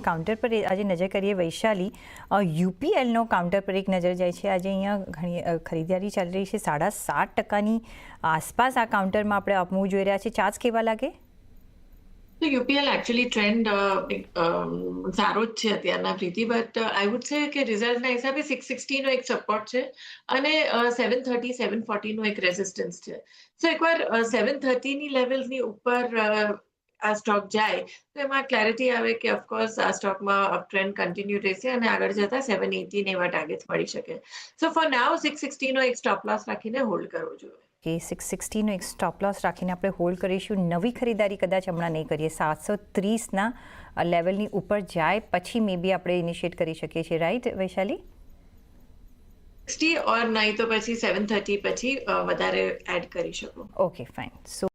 Counter પર આજે નજર કરીએ વૈશાલી, યુપીએલનો કાઉન્ટર પર એક નજર જાય છે. આજે અહીંયા ઘણી ખરીદારી ચાલી રહી છે, 7.5% આસપાસ આ કાઉન્ટરમાં આપણે આપવું જોઈ રહ્યા છે. ચાર્જ કેવા લાગે? તો યુપીએલ એકચ્યુઅલી ટ્રેન્ડ સારો જ છે અત્યારના પ્રીતિ, બટ આઈ વુડ સે કે રિઝલ્ટના હિસાબે 660 નો એક સપોર્ટ છે અને 730 740 નો એક રેઝિસ્ટન્સ છે. સો એકવાર 730 ની લેવલ્સની ઉપર આ સ્ટોક જાય તો એમાં ક્લેરિટી આવે કે ઓફકોર્સ આ સ્ટોકમાં અપ ટ્રેન્ડ કન્ટિન્યુ રહેશે અને આગળ જતા 780 ને એવા ટાર્ગેટ્સ મળી શકે. સો ફોર નાઉ 660 નો એક સ્ટોપ લોસ રાખીને હોલ્ડ કરવો જોઈએ. કે 660નો એક સ્ટોપ લોસ રાખીને આપણે હોલ્ડ કરીશું. નવી ખરીદારી કદાચ હમણાં નહીં કરીએ, 730ના લેવલની ઉપર જાય પછી મે બી આપણે ઇનિશિએટ કરી શકીએ છીએ, રાઈટ વૈશાલી? 60 ઓર નહીં તો પછી 730 પછી વધારે એડ કરી શકો. Okay fine. સો